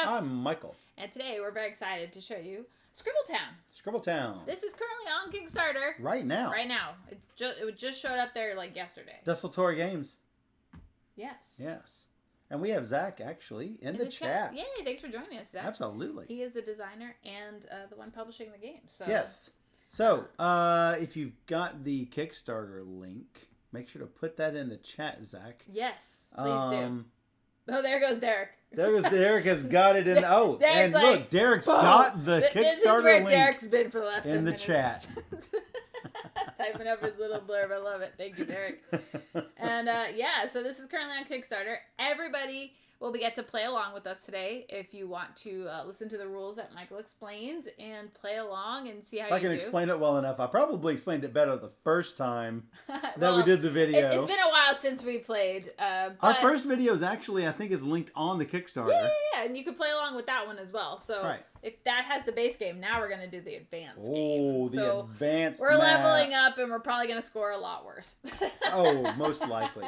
Steph. I'm Michael. And today we're very excited to show you Scribbletown. Scribbletown. This is currently on Kickstarter. Right now. Right now. It just showed up there like yesterday. Desultory Games. Yes. Yes. And we have Zach actually in the chat. Yay, thanks for joining us, Zach. Absolutely. He is the designer and the one publishing the game. So. Yes. So, if you've got the Kickstarter link, make sure to put that in the chat, Zach. Yes, please do. Oh, there goes Derek. Derek has got it in. Derek's and like, look, Derek's boom. got the Kickstarter This is where link Derek's been for the last 10 in the minutes. chat. Typing up his little blurb. I love it. Thank you, Derek. And yeah, so this is currently on Kickstarter. Everybody will get to play along with us today. If you want to listen to the rules that Michael explains and play along and see how you do. If I can explain it well enough, I probably explained it better the first time that we did the video. It's been a while since we played. Our first video is actually, I think, is linked on the Kickstarter. Yeah, and you can play along with that one as well. So if that has the base game, now we're going to do the advanced game. Oh, the advanced We're map. leveling up, and we're probably going to score a lot worse. Oh, most likely.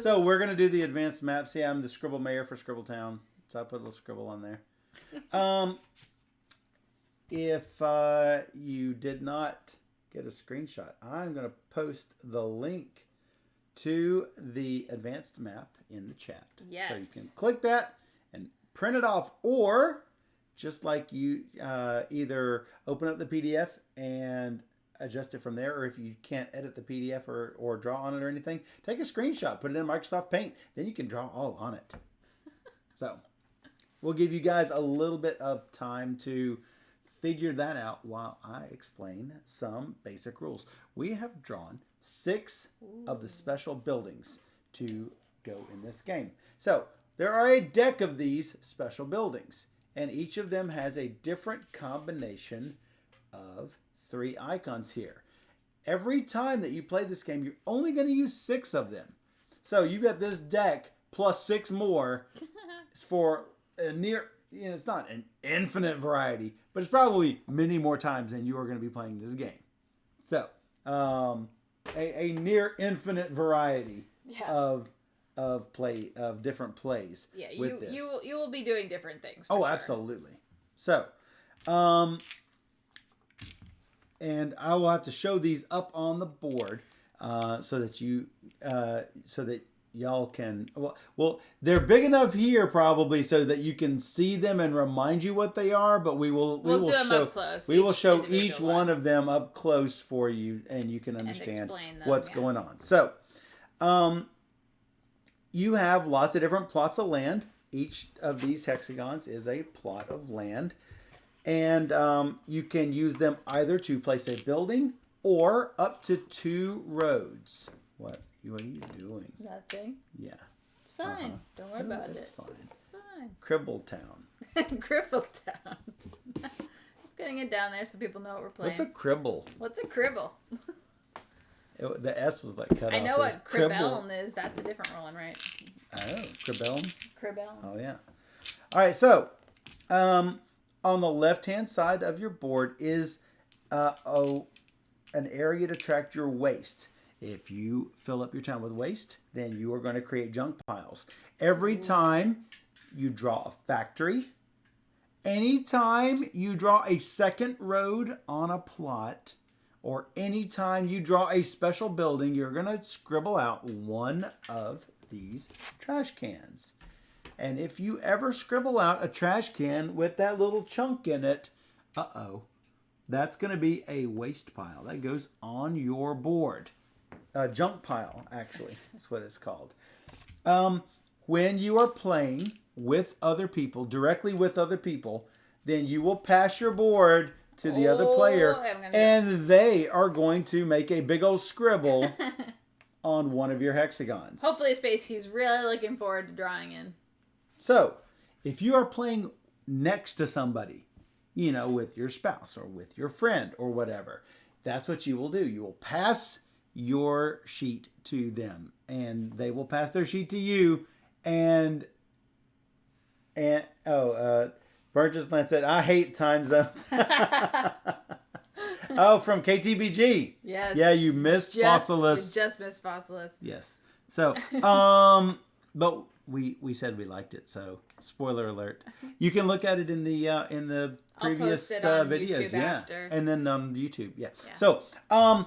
So we're going to do the advanced maps. Yeah, I'm the Scribble Mayor for Scribbletown. So I put a little scribble on there. If you did not get a screenshot, I'm going to post the link to the advanced map in the chat. Yes. So you can click that and print it off, or just like you either open up the PDF and adjust it from there, or if you can't edit the PDF or draw on it or anything, take a screenshot, put it in Microsoft Paint, then you can draw all on it. So we'll give you guys a little bit of time to figure that out while I explain some basic rules. We have drawn 6 of the special buildings to go in this game. So there are a deck of these special buildings, and each of them has a different combination of 3 icons here. Every time that you play this game, you're only going to use 6 of them. So you've got this deck plus 6 more for a near, it's not an infinite variety, but it's probably many more times than you are going to be playing this game. So a near infinite variety of different plays. Yeah, with this. you will be doing different things. Oh, sure. Absolutely. So, and I will have to show these up on the board so that y'all can. Well, they're big enough here probably so that you can see them and remind you what they are. But we will do them show up close. We will show each one of them up close for you, and you can understand what's going on. So, you have lots of different plots of land. Each of these hexagons is a plot of land. And you can use them either to place a building or up to 2 roads. What are you doing? Nothing. Yeah. It's fine. Don't worry about it. It's fine. It's fine. Cribbletown. Cribbletown. Just getting it down there so people know what we're playing. What's a cribble? What's a cribble? The S was like cut off. I know what cribellum is. That's a different one, right? Oh, cribellum? Cribellum. Oh, yeah. All right, so on the left-hand side of your board is an area to track your waste. If you fill up your town with waste, then you are going to create junk piles. Every time you draw a factory, anytime you draw a second road on a plot, or anytime you draw a special building, you're going to scribble out one of these trash cans. And if you ever scribble out a trash can with that little chunk in it, that's going to be a waste pile. That goes on your board. A junk pile, actually, is what it's called. When you are playing with other people, directly with other people, then you will pass your board to the other player, and they are going to make a big old scribble on one of your hexagons. Hopefully a space he's really looking forward to drawing in. So, if you are playing next to somebody, with your spouse or with your friend or whatever, that's what you will do. You will pass your sheet to them, and they will pass their sheet to you, and Burgess Lance said, I hate time zones. Oh, from KTBG. Yes. Yeah, you missed Fossilis. You just missed Fossilis. Yes. So, but we said we liked it. So spoiler alert. You can look at it in the previous I'll post it on videos. YouTube Yeah, after. and then on YouTube. Yeah. Yeah.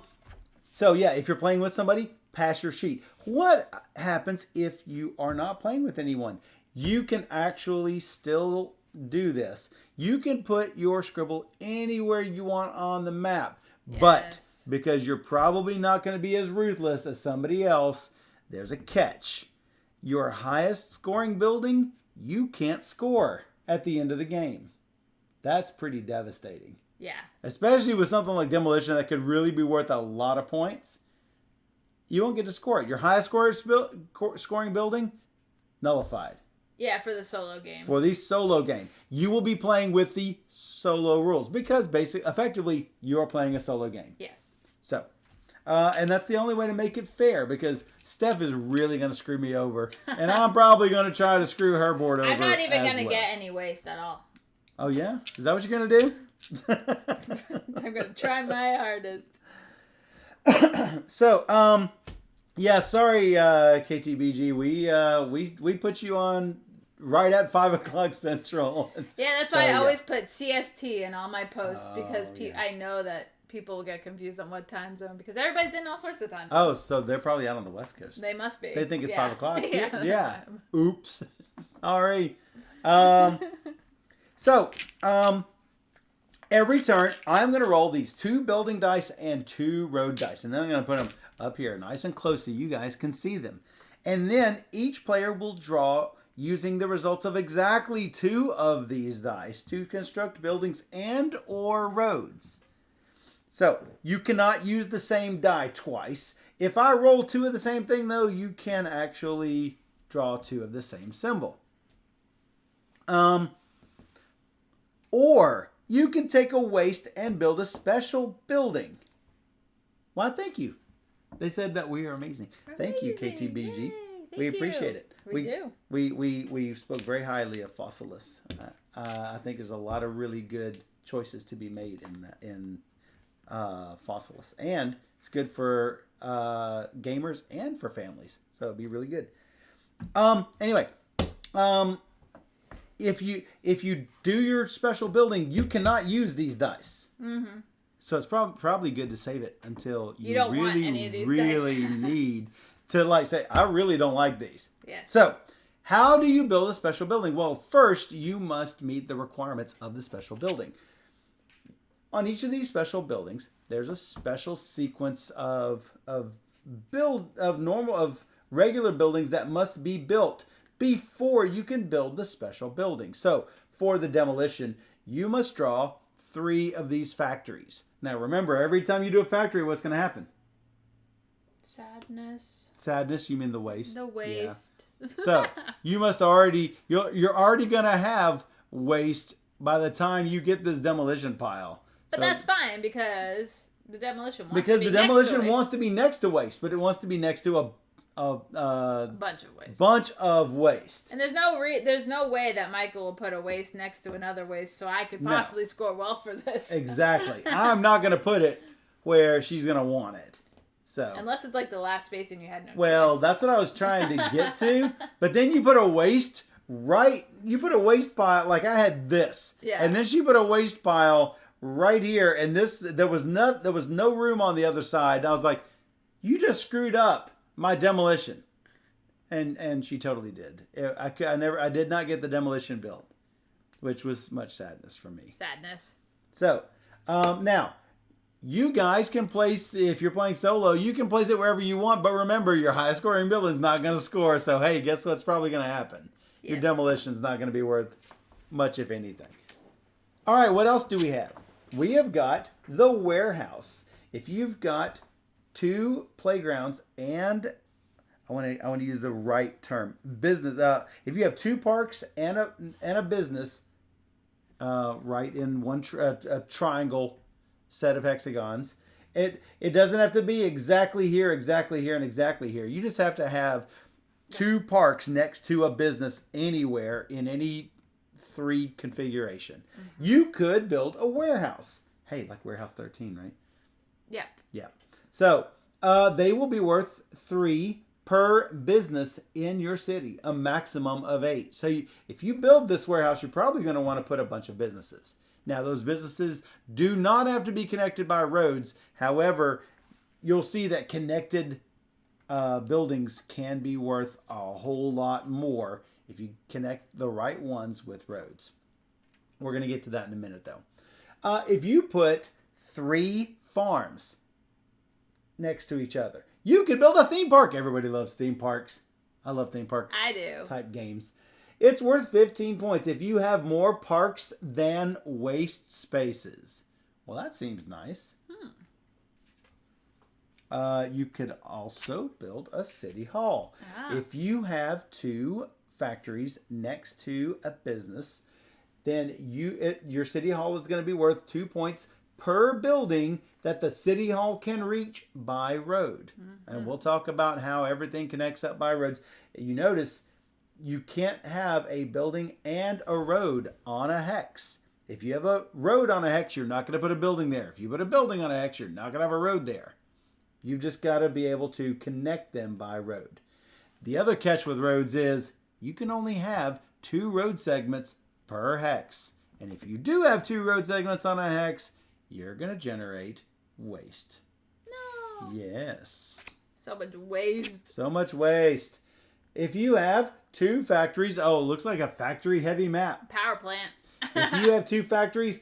So yeah, if you're playing with somebody, pass your sheet. What happens if you are not playing with anyone? You can actually still do this. You can put your scribble anywhere you want on the map. Yes. But because you're probably not going to be as ruthless as somebody else, there's a catch. Your highest scoring building, you can't score at the end of the game. That's pretty devastating. Yeah. Especially with something like demolition that could really be worth a lot of points. You won't get to score it. Your highest scoring building, nullified. Yeah, for the solo game. For the solo game. You will be playing with the solo rules because effectively, you're playing a solo game. Yes. So, and that's the only way to make it fair because Steph is really going to screw me over. And I'm probably going to try to screw her board over. I'm not even going to well. get any waste at all. Oh, yeah? Is that what you're going to do? I'm going to try my hardest. So, yeah, sorry, KTBG. We put you on right at 5 o'clock Central. Yeah, that's why I always put CST in all my posts because yeah. I know that people will get confused on what time zone because everybody's in all sorts of times. Oh, so they're probably out on the West Coast. They must be. They think it's 5 o'clock. Yeah. Oops. Sorry. Every turn, I'm going to roll these 2 building dice and 2 road dice. And then I'm going to put them up here nice and close so you guys can see them. And then each player will draw using the results of exactly 2 of these dice to construct buildings and or roads. So you cannot use the same die twice. If I roll 2 of the same thing, though, you can actually draw 2 of the same symbol. Or you can take a waste and build a special building. Why, thank you. They said that we are amazing. Thank you, KTBG. Yay, we appreciate it. We do. We spoke very highly of Fossilis. I think there's a lot of really good choices to be made in Fossilis. And it's good for gamers and for families. So it'd be really good. Anyway, if you do your special building, you cannot use these dice. Mm-hmm. So it's probably good to save it until you don't really, want any of these really dice. Need to say, I really don't like these. Yes. So how do you build a special building? Well, first you must meet the requirements of the special building. On each of these special buildings, there's a special sequence of regular buildings that must be built before you can build the special building. So for the demolition, you must draw 3 of these factories. Now remember, every time you do a factory, what's going to happen? Sadness, you mean the waste? The waste. Yeah. So you must you're already going to have waste by the time you get this demolition pile. But that's fine because the demolition wants to be next to waste, but it wants to be next to a bunch of waste. And there's no way that Michael will put a waste next to another waste, so I could possibly score well for this. Exactly. I'm not going to put it where she's going to want it. So unless it's like the last space and you had no choice. That's what I was trying to get to. But then you put a waste pile like I had this. Yeah. And then she put a waste pile right here, and there was no room on the other side. And I was like, you just screwed up my demolition. And she totally did. I did not get the demolition built, which was much sadness for me. So, now, you guys can place, if you're playing solo, you can place it wherever you want, but remember, your highest scoring building is not going to score, so hey, guess what's probably going to happen? Yes. Your demolition is not going to be worth much, if anything. All right, what else do we have? We have got the warehouse. If you've got 2 playgrounds and I want to use the right term, business. If you have 2 parks and a business, right in one a triangle set of hexagons, it doesn't have to be exactly here, and exactly here. You just have to have 2 parks next to a business anywhere in any 3 configuration. Mm-hmm. You could build a warehouse. Hey, like Warehouse 13, right? Yep. Yeah. So they will be worth 3 per business in your city, a maximum of 8. So if you build this warehouse, you're probably going to want to put a bunch of businesses. Now, those businesses do not have to be connected by roads. However, you'll see that connected buildings can be worth a whole lot more if you connect the right ones with roads. We're going to get to that in a minute, though. If you put 3 farms next to each other, you could build a theme park. Everybody loves theme parks. I love theme park I do. type games. It's worth 15 points if you have more parks than waste spaces. Well, that seems nice. You could also build a city hall. If you have 2 factories next to a business, then your city hall is going to be worth 2 points per building that the city hall can reach by road. And we'll talk about how everything connects up by roads. You notice you can't have a building and a road on a hex. If you have a road on a hex, you're not going to put a building there. If you put a building on a hex, you're not going to have a road there. You've just got to be able to connect them by road. The other catch with roads is you can only have 2 road segments per hex. And if you do have 2 road segments on a hex, you're going to generate waste. No. Yes. So much waste. So much waste. If you have 2 factories, it looks like a factory heavy map. Power plant. If you have 2 factories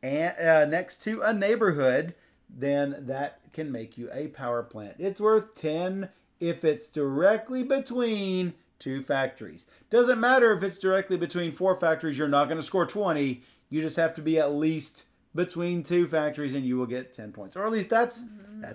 and next to a neighborhood, then that can make you a power plant. It's worth 10 if it's directly between 2 factories. Doesn't matter if it's directly between 4 factories, you're not going to score 20. You just have to be at least between 2 factories and you will get 10 points. Or at least that's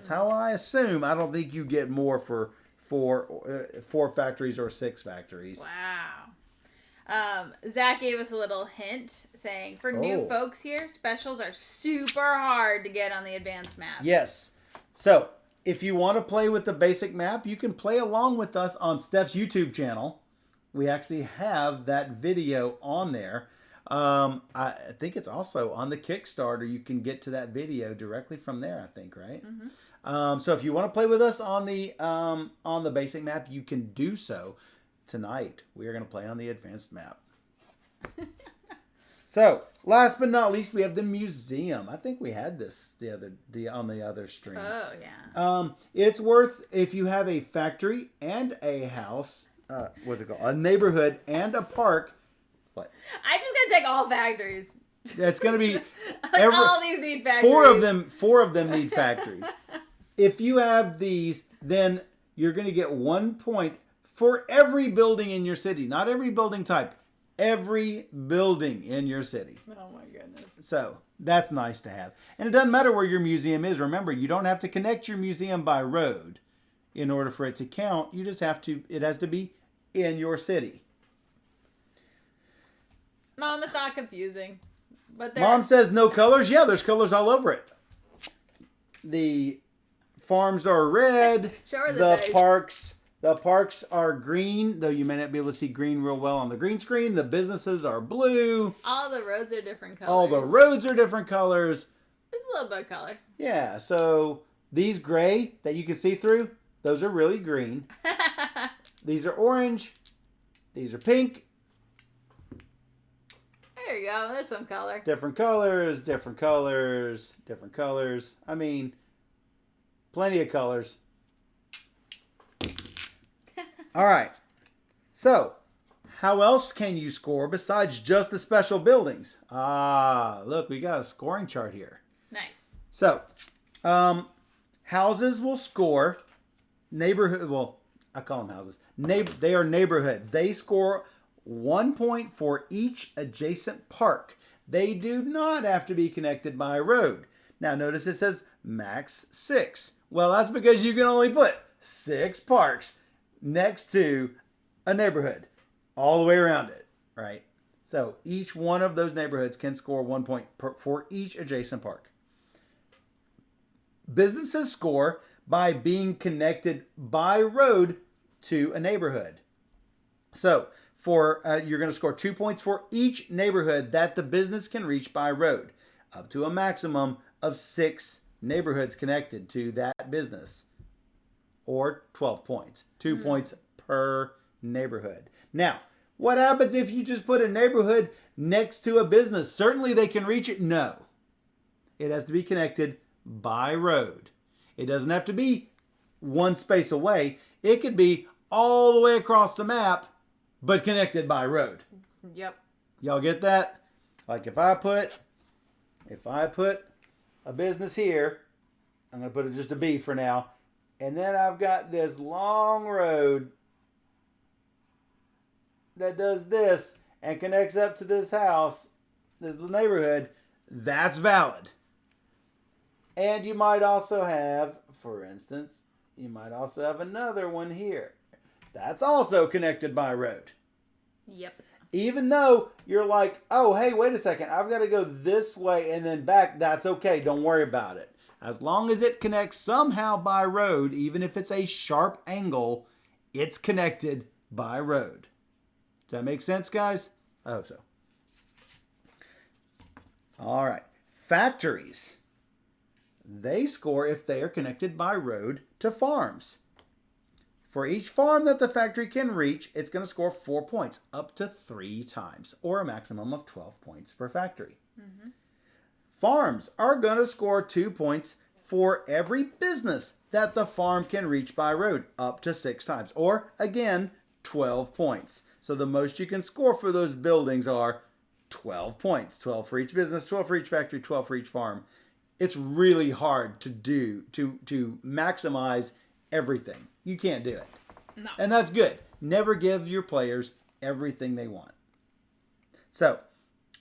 how I assume. I don't think you get more for 4 factories or 6 factories. Wow. Zach gave us a little hint saying for new folks here, specials are super hard to get on the advanced map. Yes. So if you want to play with the basic map, you can play along with us on Steph's YouTube channel. We actually have that video on there. I think it's also on the Kickstarter. You can get to that video directly from there, I think, right? So if you want to play with us on the basic map, you can do so. Tonight, we are going to play on the advanced map. So, last but not least, we have the museum. I think we had this on the other stream. Oh, yeah. It's worth, if you have a factory and a house, what's it called? A neighborhood and a park. What? I'm just going to take all factories. It's going to be... all these need factories. 4 of them need factories. If you have these, then you're going to get 1 point for every building in your city. Not every building type. Every building in your city. Oh my goodness. So that's nice to have. And it doesn't matter where your museum is. Remember, you don't have to connect your museum by road in order for it to count. You just have to, it has to be in your city. Mom, it's not confusing. But Mom says no colors. Yeah, there's colors all over it. The farms are red. The parks are green, though you may not be able to see green real well on the green screen. The businesses are blue. All the roads are different colors. All the roads are different colors. It's a little bit of color. Yeah, so these gray that you can see through, those are really green. These are orange. These are pink. There you go. There's some color. Different colors, different colors, different colors. I mean, plenty of colors. All right. So, how else can you score besides just the special buildings? Look, we got a scoring chart here. Nice. So, houses will score. Neighborhood, well, I call them houses. They are neighborhoods. They score 1 point for each adjacent park. They do not have to be connected by a road. Now, notice it says max 6. Well, that's because you can only put 6 parks next to a neighborhood all the way around it, right? So each one of those neighborhoods can score 1 point for each adjacent park. Businesses score by being connected by road to a neighborhood. So you're going to score 2 points for each neighborhood that the business can reach by road, up to a maximum of 6 neighborhoods connected to that business. or 12 points. 2 points per neighborhood. Now, what happens if you just put a neighborhood next to a business? Certainly they can reach it. No. It has to be connected by road. It doesn't have to be one space away. It could be all the way across the map, but connected by road. Yep. Y'all get that? Like if I put a business here, I'm going to put it just a B for now, and then I've got this long road that does this and connects up to this house, this neighborhood, that's valid. And you might also have, for instance, you might also have another one here. That's also connected by road. Yep. Even though you're like, oh, hey, wait a second, I've got to go this way and then back, that's okay, don't worry about it. As long as it connects somehow by road, even if it's a sharp angle, it's connected by road. Does that make sense, guys? I hope so. All right. Factories. They score if they are connected by road to farms. For each farm that the factory can reach, it's going to score 4 points, up to 3 times, or a maximum of 12 points per factory. Mm-hmm. Farms are going to score 2 points for every business that the farm can reach by road, up to 6 times, or again, 12 points. So the most you can score for those buildings are 12 points. 12 for each business, 12 for each factory, 12 for each farm. It's really hard to do, to maximize everything. You can't do it. No. And that's good. Never give your players everything they want. So,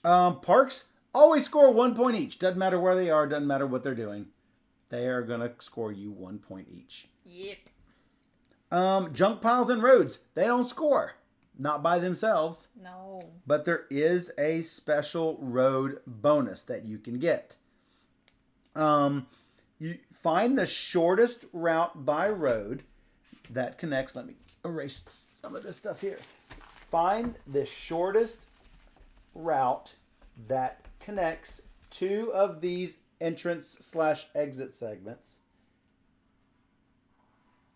parks always score 1 point each. Doesn't matter where they are, doesn't matter what they're doing. They are going to score you 1 point each. Yep. Junk piles and roads, they don't score. Not by themselves. No. But there is a special road bonus that you can get. You find the shortest route by road that connects. Let me erase some of this stuff here. Find the shortest route that connects 2 of these entrance/exit segments.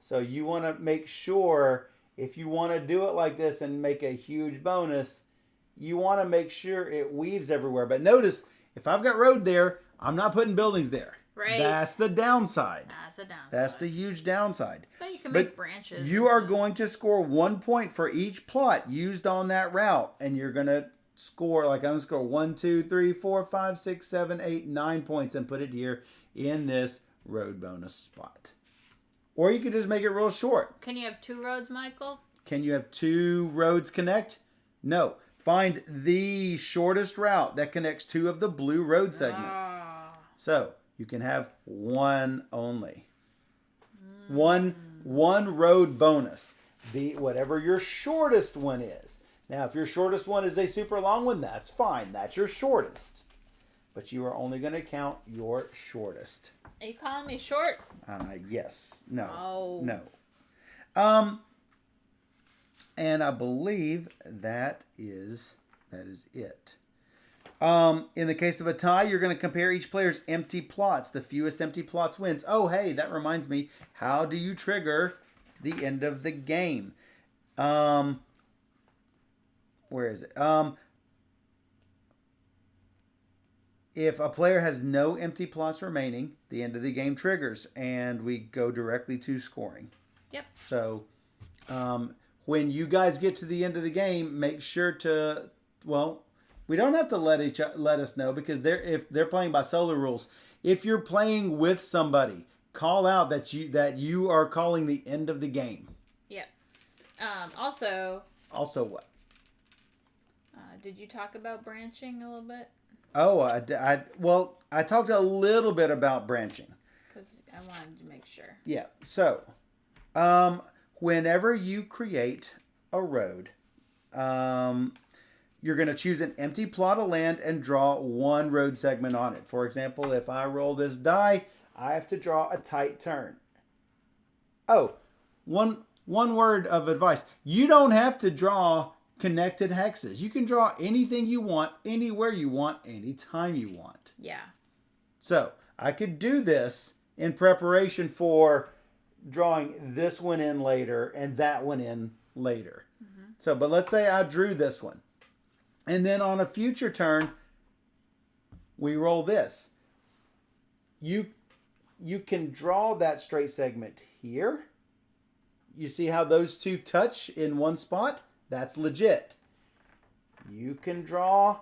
So you want to make sure, if you want to do it like this and make a huge bonus, you want to make sure it weaves everywhere. But notice, if I've got road there, I'm not putting buildings there. Right. That's the downside. That's the downside. That's the huge downside. But you can make branches. You are going to score 1 point for each plot used on that route. And you're going to score, like I'm going to score 1, 2, 3, 4, 5, 6, 7, 8, 9 points and put it here in this road bonus spot. Or you could just make it real short. Can you have 2 roads, Michael? Can you have 2 roads connect? No. Find the shortest route that connects 2 of the blue road segments. So you can have 1 only. One road bonus. Whatever your shortest one is. Now, if your shortest one is a super long one, that's fine. That's your shortest. But you are only going to count your shortest. Are you calling me short? Yes. No. Oh. No. And I believe that is it. In the case of a tie, you're going to compare each player's empty plots. The fewest empty plots wins. Oh, hey, that reminds me. How do you trigger the end of the game? Where is it? If a player has no empty plots remaining, the end of the game triggers, and we go directly to scoring. Yep. So, when you guys get to the end of the game, make sure to, well, we don't have to let us know, because if they're playing by solo rules. If you're playing with somebody, call out that you are calling the end of the game. Yep. Also what? Did you talk about branching a little bit? Oh, I talked a little bit about branching. Because I wanted to make sure. Yeah. So, whenever you create a road, you're going to choose an empty plot of land and draw 1 road segment on it. For example, if I roll this die, I have to draw a tight turn. Oh, one word of advice. You don't have to draw connected hexes. You can draw anything you want, anywhere you want, anytime you want. Yeah. So, I could do this in preparation for drawing this one in later and that one in later. Mm-hmm. So, but let's say I drew this one. And then on a future turn, we roll this. You can draw that straight segment here. You see how those two touch in one spot? That's legit. You can draw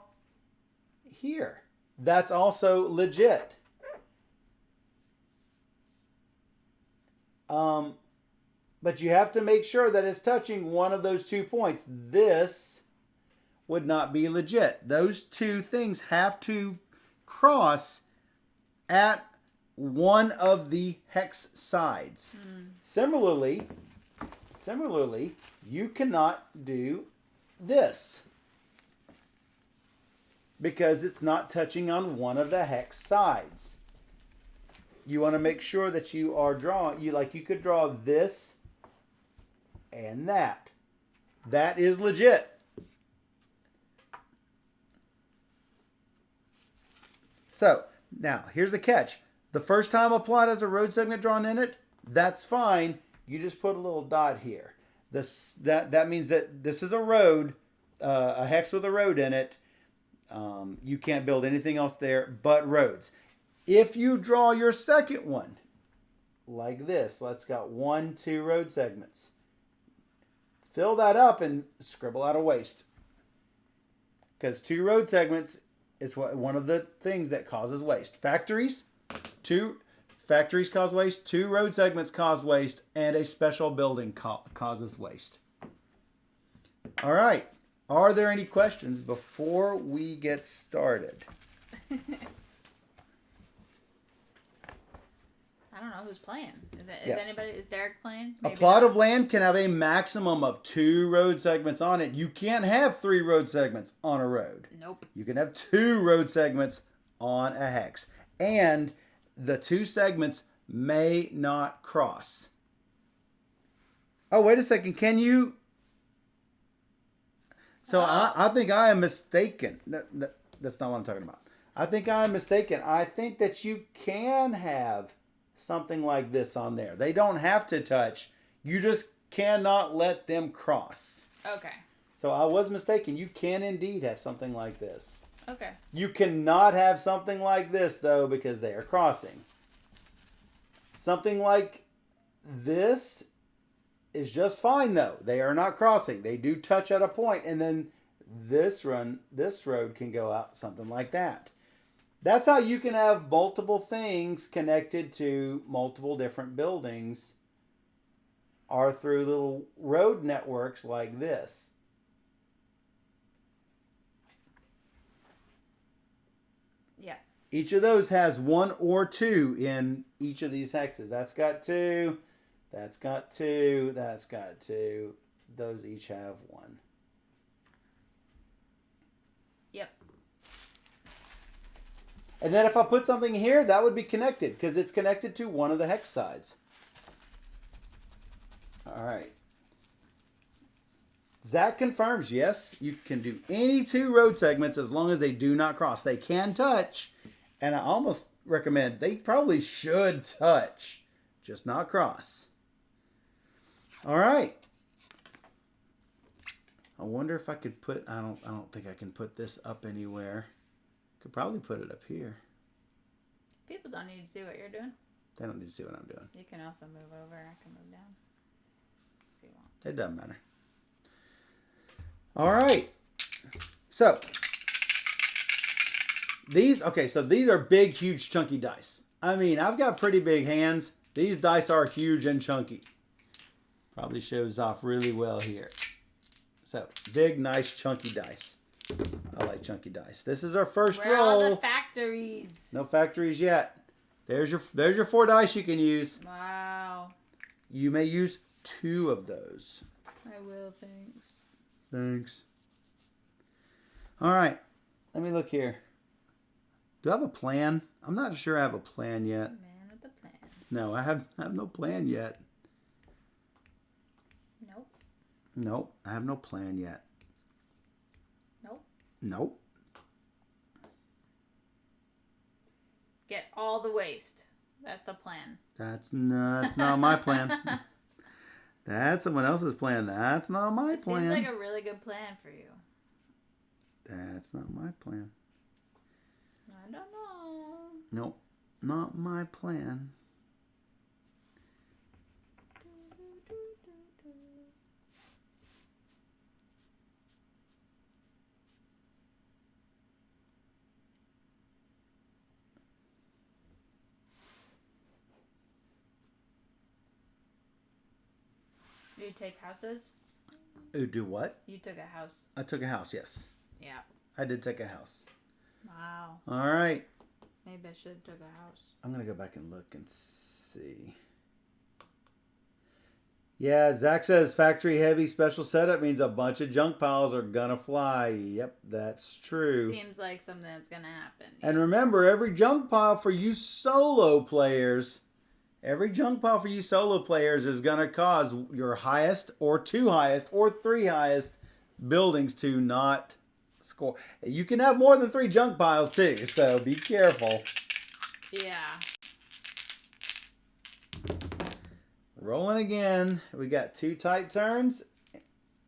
here. That's also legit. But you have to make sure that it's touching one of those 2 points. This would not be legit. Those two things have to cross at one of the hex sides. Similarly, you cannot do this because it's not touching on one of the hex sides. You want to make sure that you are drawing, you could draw this and that. That is legit. So, now, here's the catch. The first time a plot has a road segment drawn in it, that's fine. You just put a little dot here. That means that this is a road, a hex with a road in it. You can't build anything else there but roads. If you draw your second one, like this, let's got 1, 2 road segments. Fill that up and scribble out a waste. Because 2 road segments is one of the things that causes waste. Factories cause waste, 2 road segments cause waste, and a special building causes waste. All right. Are there any questions before we get started? I don't know who's playing. Is Derek playing? Maybe a plot of land can have a maximum of 2 road segments on it. You can't have 3 road segments on a road. Nope. You can have 2 road segments on a hex. And the 2 segments may not cross. Oh, wait a second. Can you? So I think I am mistaken. That's not what I'm talking about. I think I am mistaken. I think that you can have something like this on there. They don't have to touch. You just cannot let them cross. Okay. So I was mistaken. You can indeed have something like this. Okay. You cannot have something like this, though, because they are crossing. Something like this is just fine, though. They are not crossing. They do touch at a point, and then this road can go out something like that. That's how you can have multiple things connected to multiple different buildings, are through little road networks like this. Yeah. Each of those has 1 or 2 in each of these hexes. That's got 2. That's got 2. That's got 2. Those each have 1. Yep. And then if I put something here, that would be connected because it's connected to one of the hex sides. All right. Zach confirms, yes, you can do any 2 road segments as long as they do not cross. They can touch, and I almost recommend they probably should touch, just not cross. All right. I wonder if I could put, I don't think I can put this up anywhere. Could probably put it up here. People don't need to see what you're doing. They don't need to see what I'm doing. You can also move over. I can move down if you want. It doesn't matter. All right. So these are big, huge, chunky dice. I mean, I've got pretty big hands. These dice are huge and chunky. Probably shows off really well here. So big, nice, chunky dice. I like chunky dice. This is our first roll. Where are all the factories? No factories yet. There's your 4 dice you can use. Wow. You may use 2 of those. I will, thanks. Thanks. All right. Let me look here. Do I have a plan? I'm not sure I have a plan yet. Man with a plan. No, I have no plan yet. Nope. Nope, I have no plan yet. Nope. Get all the waste. That's the plan. That's not my plan. That's someone else's plan. That's not my plan. Seems like a really good plan for you. That's not my plan. I don't know. Nope, not my plan. You take houses? Do what? You took a house. I took a house, yes. Yeah. I did take a house. Wow. All right. Maybe I should have took a house. I'm going to go back and look and see. Yeah, Zach says factory heavy special setup means a bunch of junk piles are going to fly. Yep, that's true. Seems like something that's going to happen. And remember, every junk pile for you solo players... Every junk pile for you solo players is going to cause your highest or two highest or three highest buildings to not score. You can have more than 3 junk piles too, so be careful. Yeah. Rolling again. We got 2 tight turns,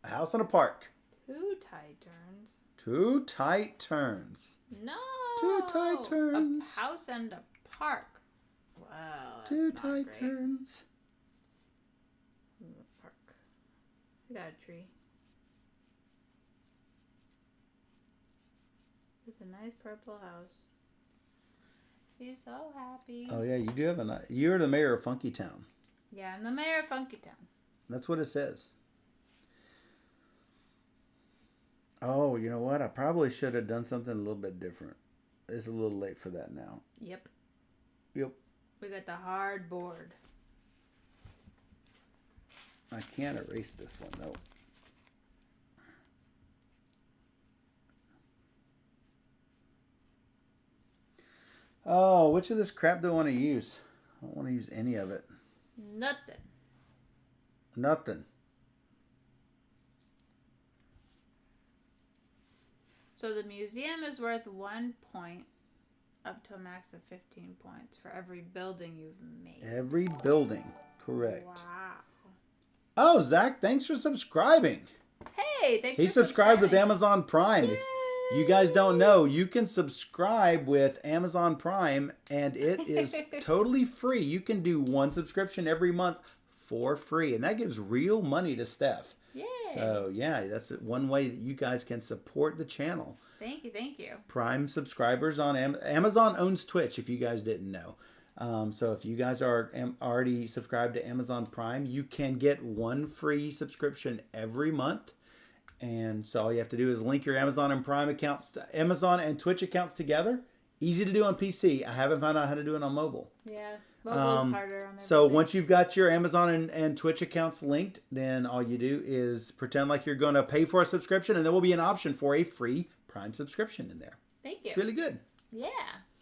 a house and a park. 2 tight turns. 2 tight turns. No. 2 tight turns. A house and a park. Wow, that's 2 not tight great. turns. Park. We got a tree. It's a nice purple house. He's so happy. Oh yeah, you do have you're the mayor of Funky Town. Yeah, I'm the mayor of Funky Town. That's what it says. Oh, you know what? I probably should have done something a little bit different. It's a little late for that now. Yep. Yep. We got the hard board. I can't erase this one, though. Oh, which of this crap do I want to use? I don't want to use any of it. Nothing. Nothing. So the museum is worth 1 point up to a max of 15 points for every building you've made. Every building. Correct. Wow. Oh, Zach, thanks for subscribing. Hey, thanks He for subscribed with subscribing. Amazon Prime. If you guys don't know, you can subscribe with Amazon Prime, and it is totally free. You can do 1 subscription every month for free, and that gives real money to Steph. Yay. So, yeah, that's one way that you guys can support the channel. Thank you, thank you. Prime subscribers on Amazon owns Twitch, if you guys didn't know. So if you guys are already subscribed to Amazon Prime, you can get 1 free subscription every month. And so all you have to do is link your Amazon and Prime accounts, Amazon and Twitch accounts together. Easy to do on PC. I haven't found out how to do it on mobile. Yeah, mobile's harder on everything. So once you've got your Amazon and Twitch accounts linked, then all you do is pretend like you're going to pay for a subscription, and there will be an option for a free Prime subscription in there. Thank you. It's really good. Yeah,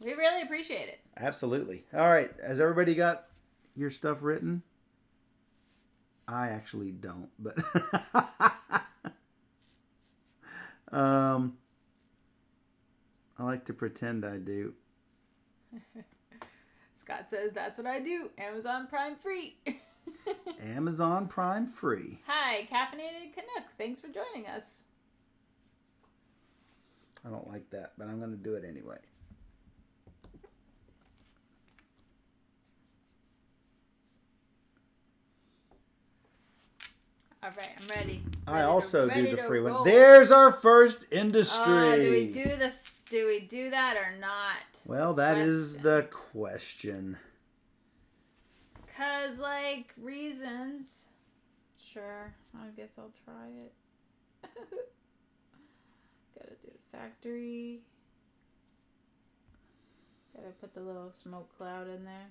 we really appreciate it. Absolutely. All right. Has everybody got your stuff written? I actually don't, but I like to pretend I do. Scott says that's what I do. Amazon Prime free. Amazon Prime free. Hi, Caffeinated Canuck. Thanks for joining us. I don't like that, but I'm going to do it anyway. All right, I'm ready. I also do the free roll. one. There's our first industry. Do we do that or not? Well, that is the question. 'Cause like reasons. Sure, I guess I'll try it. Gotta do the factory. Gotta put the little smoke cloud in there.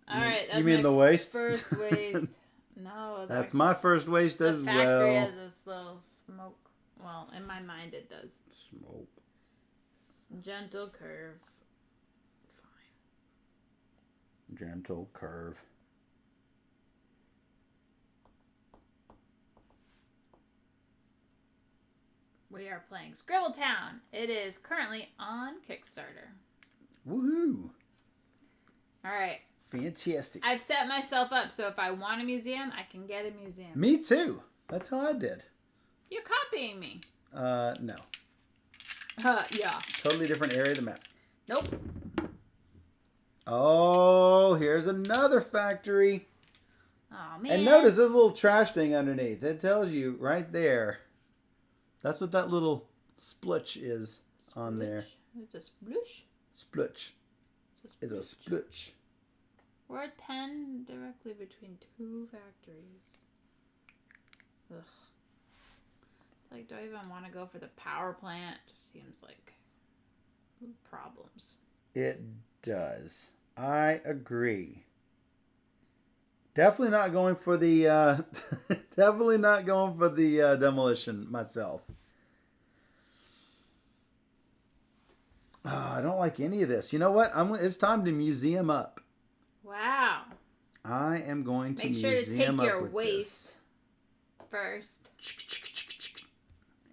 All right, that's you mean my the waste? first waste. No, That's my first waste as the factory well. has this little smoke. Well, in my mind it does. Smoke. Gentle curve. Fine. Gentle curve. We are playing Scribbletown. It is currently on Kickstarter. Woohoo! All right. Fantastic. I've set myself up so if I want a museum, I can get a museum. Me too. That's how I did. You're copying me. No. Yeah. Totally different area of the map. Nope. Oh, here's another factory. Oh, man. And notice this little trash thing underneath. It tells you right there. That's what that little splutch is on there. It's a sploosh? Splutch. It's a splutch. We're at 10 directly between two factories. Ugh. It's like, do I even want to go for the power plant? Just seems like problems. It does. I agree. Definitely not going for the demolition myself. I don't like any of this. You know what? It's time to museum up. Wow. I am going to Make sure to museum take up your with waste first. this.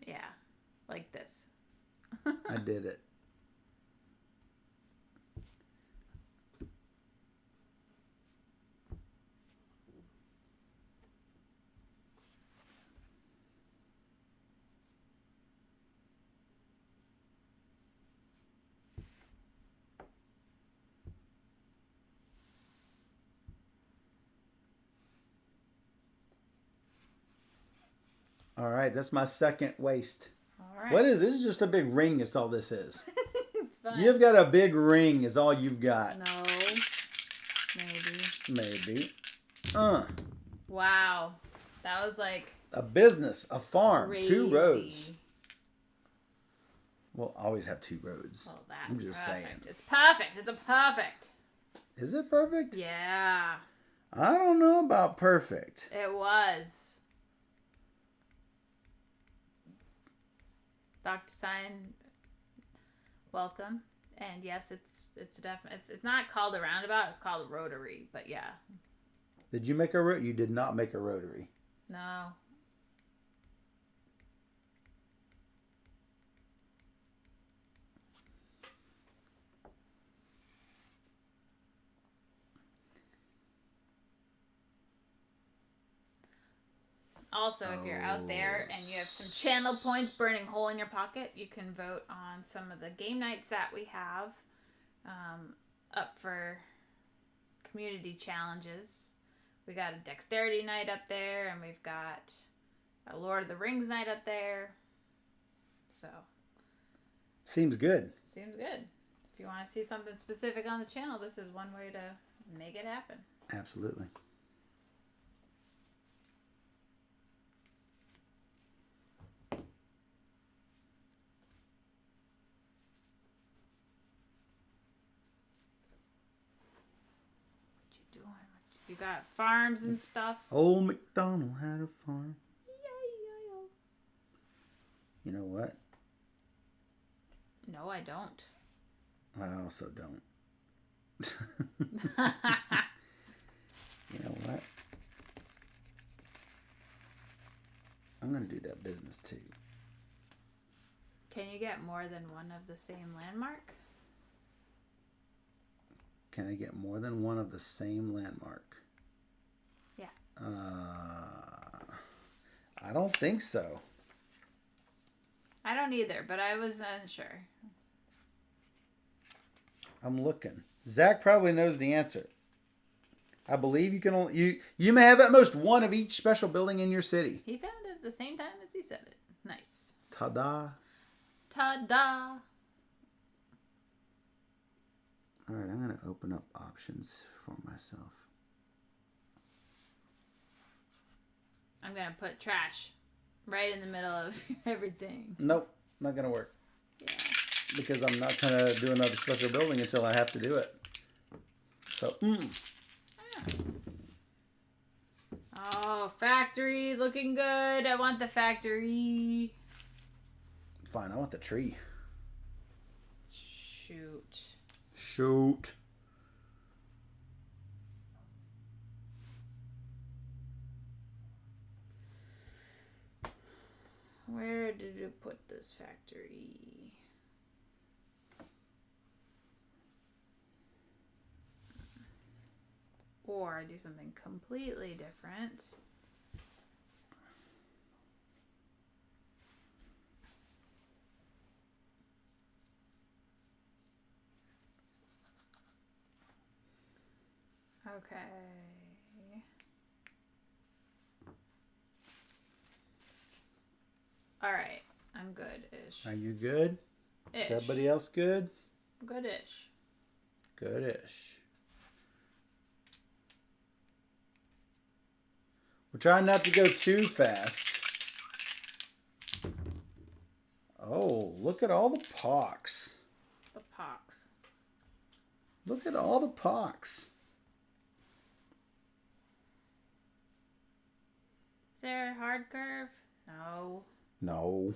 Yeah, like this. I did it. All right, that's my second waste. All right. What is this? Is just a big ring. Is all this is. It's fine. You've got a big ring. Is all you've got. No. Maybe. Wow. That was like A business, a farm, crazy. 2 roads. We'll always have 2 roads. Well, that's I'm just perfect. saying. It's perfect. It's a perfect. Is it perfect? Yeah. I don't know about perfect. It was. Dr. Sign, welcome. And yes, it's definitely it's not called a roundabout, it's called a rotary, but yeah. Did you make a rotary? You did not make a rotary. No. Also, if you're out there and you have some channel points burning hole in your pocket, you can vote on some of the game nights that we have up for community challenges. We got a dexterity night up there, and we've got a Lord of the Rings night up there. So. Seems good. Seems good. If you want to see something specific on the channel, this is one way to make it happen. Absolutely. You got farms and stuff. Old MacDonald had a farm. You know what? No, I don't. I also don't. You know what? I'm going to do that business too. Can you get more than one of the same landmark? Can I get more than one of the same landmark? Yeah. I don't think so. I don't either, but I was unsure. I'm looking. Zach probably knows the answer. I believe you can only you may have at most one of each special building in your city. He found it at the same time as he said it. Nice. Ta-da. Ta-da. All right, I'm going to open up options for myself. I'm going to put trash right in the middle of everything. Nope, not going to work. Yeah. Because I'm not going to do another special building until I have to do it. So, Oh, factory looking good. I want the factory. Fine, I want the tree. Shoot. Shoot. Where did you put this factory? Or I do something completely different. Okay. All right. I'm good-ish. Are you good? Ish. Is everybody else good? Good-ish. Good-ish. We're trying not to go too fast. Oh, look at all the pox. The pox. Look at all the pox. Is there a hard curve? No. No.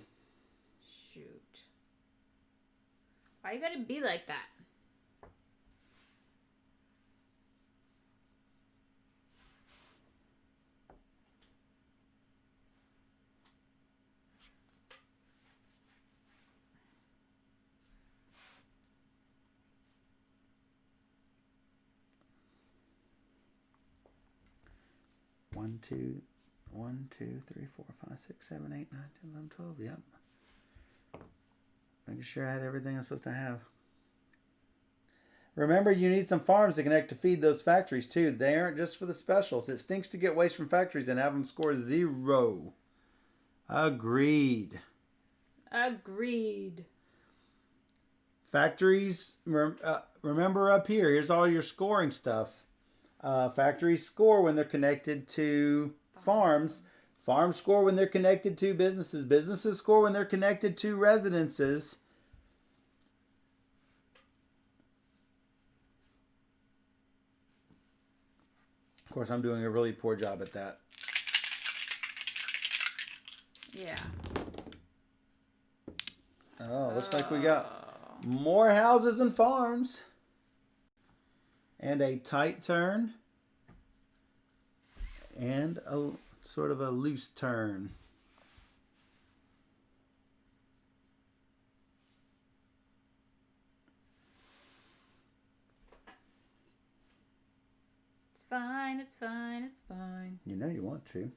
Shoot. Why you gotta be like that? One, two, 3, 4, 5, 6, 7, 8, 9, 10, 11, 12. Yep. Making sure I had everything I'm supposed to have. Remember, you need some farms to connect to feed those factories, too. They aren't just for the specials. It stinks to get waste from factories and have them score 0. Agreed. Agreed. Factories, remember up here, here's all your scoring stuff. Factories score when they're connected to farms. Farms score when they're connected to businesses. Businesses score when they're connected to residences. Of course, I'm doing a really poor job at that. Yeah. Oh, looks like we got more houses and farms. And a tight turn. And a sort of a loose turn. It's fine, it's fine, it's fine. You know you want to.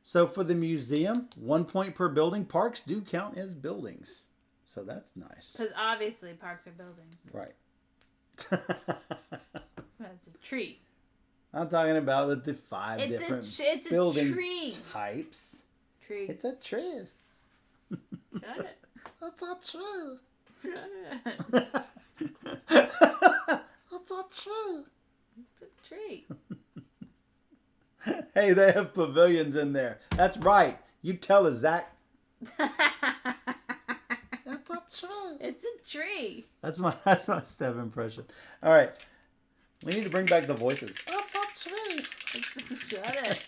So for the museum, 1 point per building. Parks do count as buildings. So that's nice. Because obviously parks are buildings. Right. That's a tree. I'm talking about the 5 different it's building a tree. types. Tree. It's a tree. Shut it. It's a tree. Shut it. It's a tree. It's a tree. Hey, they have pavilions in there. That's right. You tell us, Zach. It's a tree. It's a tree. That's my Steph impression. All right. We need to bring back the voices. It's a tree. Shut it.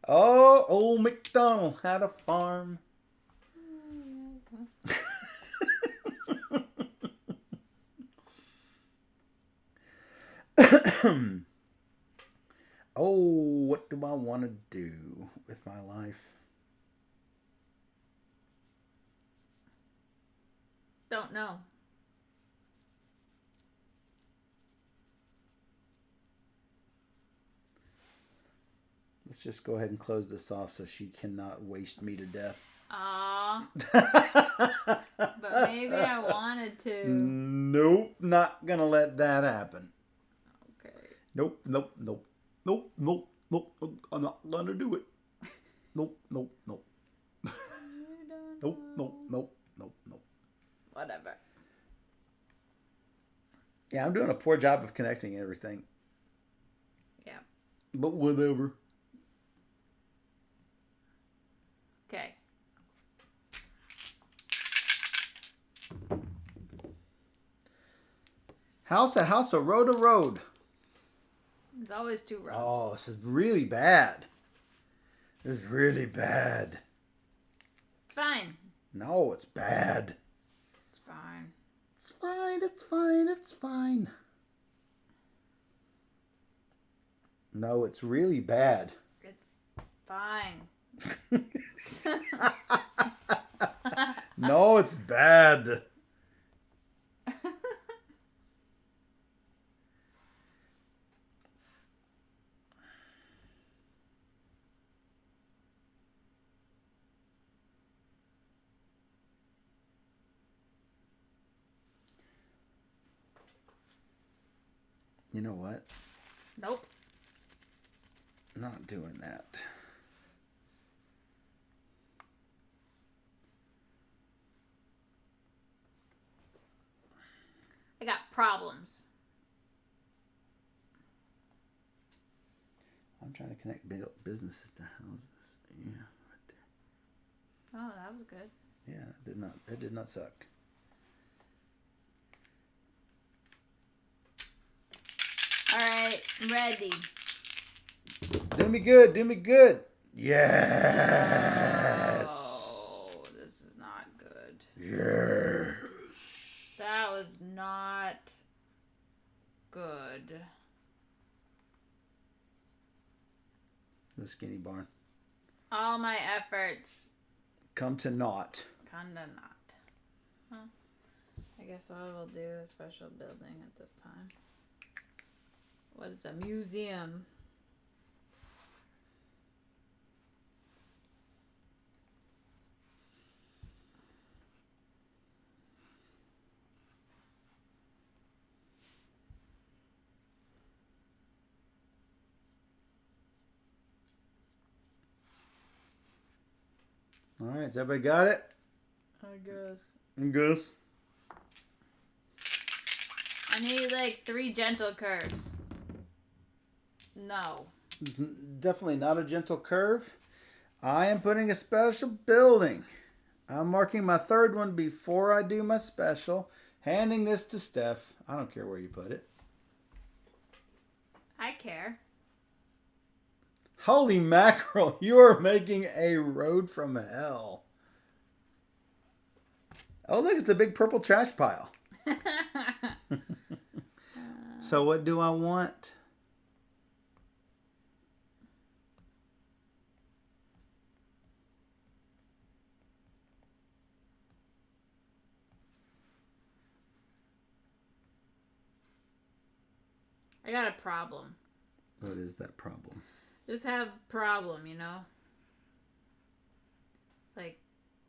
Oh, old MacDonald had a farm. Oh, what do I want to do with my life? Don't know. Let's just go ahead and close this off so she cannot waste me to death. Aw. But maybe I wanted to. Nope, not gonna let that happen. Okay. Nope. I'm not gonna do it. Nope. Nope. Whatever. Yeah, I'm doing a poor job of connecting everything. Yeah. But whatever. Okay. House a house, a road a road. There's always 2 roads. Oh, this is really bad. This is really bad. It's fine. No, it's bad. It's fine. It's fine. No, it's really bad. It's fine. No, it's bad. You know what? Nope. Not doing that. I got problems. I'm trying to connect businesses to houses. Yeah, right there. Oh, that was good. Yeah, that did not suck. All right, I'm ready. Do me good. Do me good. Yes. Oh, this is not good. Yes. That was not good. The skinny barn. All my efforts. Come to naught. Kinda not. Huh. I guess I will do a special building at this time. What is a museum? All right, has everybody got it? I guess. I guess. I need like 3 gentle curves. No. It's definitely not a gentle curve. I am putting a special building. I'm marking my third one before I do my special. Handing this to Steph. I don't care where you put it. I care. Holy mackerel, you are making a road from hell. Oh, look, it's a big purple trash pile. So what do I want? I got a problem. What is that problem? Just have problem, you know? Like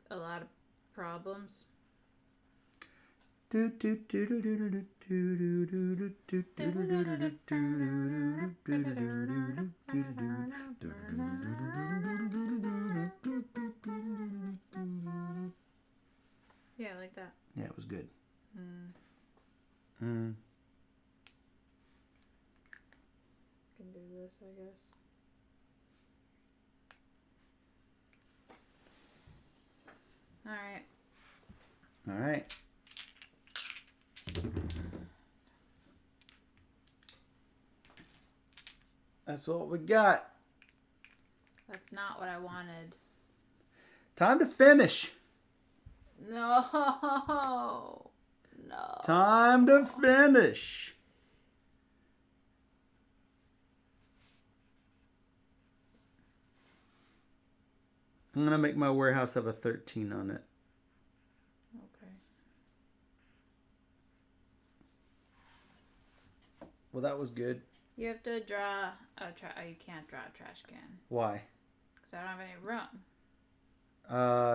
a lot of problems. Yeah, like that. Yeah, it was good. Can do this, I guess. All right. All right. That's what we got. That's not what I wanted. Time to finish. No. No. Time to finish. I'm going to make my warehouse have a 13 on it. Okay. Well, that was good. You have to draw a you can't draw a trash can. Why? Because I don't have any room.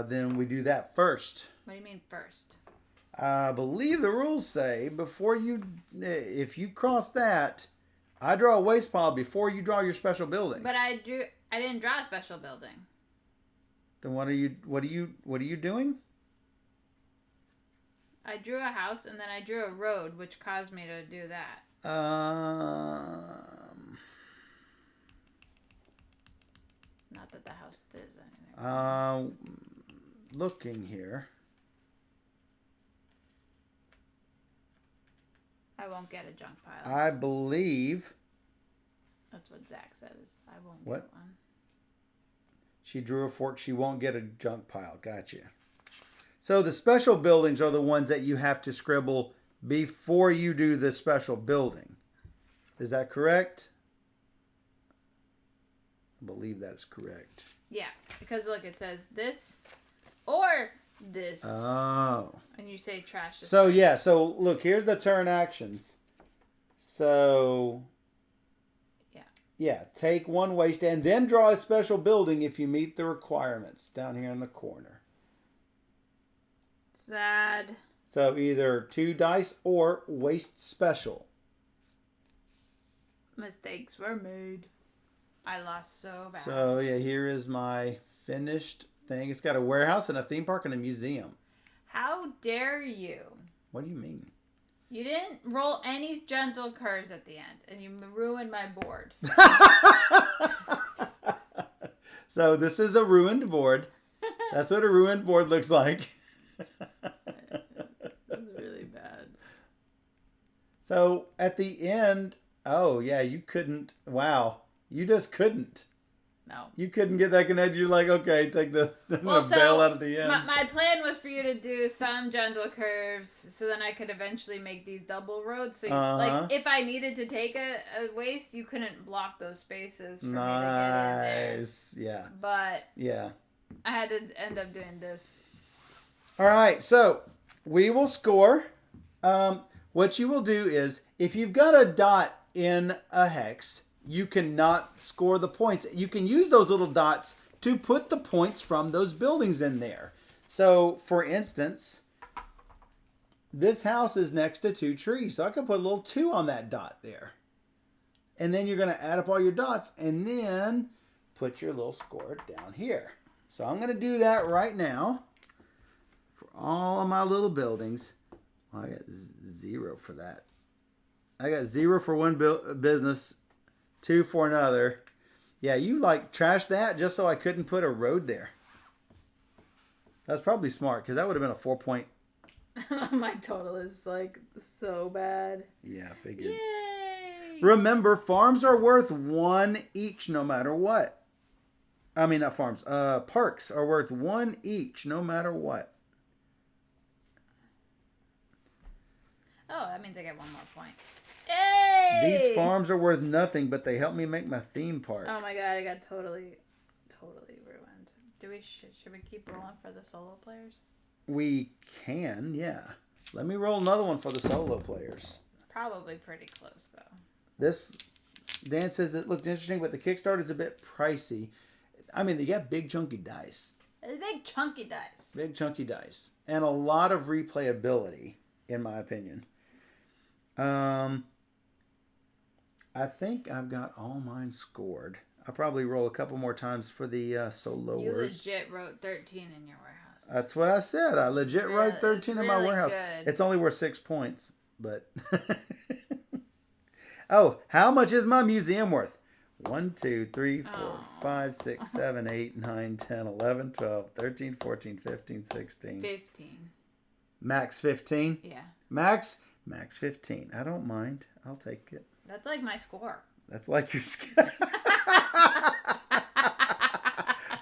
Then we do that first. What do you mean first? I believe the rules say if you cross that, I draw a waste pile before you draw your special building. But I didn't draw a special building. Then what are you doing? I drew a house and then I drew a road, which caused me to do that. Not that the house does anything. Looking here. I won't get a junk pile. I believe. That's what Zach says. I won't What? get one. She drew a fork. She won't get a junk pile. Gotcha. So the special buildings are the ones that you have to scribble before you do the special building. Is that correct? I believe that is correct. Yeah, because look, it says this or this. Oh. And you say trash. So, yeah. So, look, here's the turn actions. So... Yeah, take one waste and then draw a special building if you meet the requirements down here in the corner. Sad. So either 2 dice or waste special. Mistakes were made. I lost so bad. So yeah, here is my finished thing. It's got a warehouse and a theme park and a museum. How dare you? What do you mean? You didn't roll any gentle curves at the end, and you ruined my board. So this is a ruined board. That's what a ruined board looks like. That's really bad. So at the end, oh yeah, you couldn't. Wow, you just couldn't. No. You couldn't get that connected. You're like, okay, take the bail out at the end. My plan was for you to do some gentle curves so then I could eventually make these double roads. So, like, if I needed to take a waste, you couldn't block those spaces for me to get in there. Nice. Yeah. But yeah, I had to end up doing this. All right. So we will score. What you will do is if you've got a dot in a hex, you cannot score the points. You can use those little dots to put the points from those buildings in there. So, for instance, this house is next to 2 trees. So I could put a little 2 on that dot there. And then you're going to add up all your dots and then put your little score down here. So I'm going to do that right now for all of my little buildings. Well, I got 0 for that. I got 0 for one business. 2 for another. Yeah, you like trashed that just so I couldn't put a road there. That's probably smart because that would have been a 4-point. My total is like so bad. Yeah, I figured. Yay! Remember, farms are worth 1 each no matter what. I mean, not farms. Parks are worth 1 each no matter what. Oh, that means I get 1 more point. Hey! These farms are worth nothing, but they help me make my theme park. Oh my god, I got totally ruined. Should we keep rolling for the solo players? We can, yeah. Let me roll another one for the solo players. It's probably pretty close though. This, Dan says it looked interesting, but the Kickstarter is a bit pricey. I mean, they got big chunky dice. Big chunky dice. Big chunky dice. And a lot of replayability, in my opinion. I think I've got all mine scored. I'll probably roll a couple more times for the soloers. You legit wrote 13 in your warehouse. That's what I said. I legit wrote 13 in my warehouse. Good. It's only worth 6 points, but... Oh, how much is my museum worth? 1, 2, 3, 4, 5, 6, 7, 8, 9, 10, 11, 12, 13, 14, 15, 16. 15. Max 15? Yeah. Max 15. I don't mind. I'll take it. That's like my score. That's like your skin.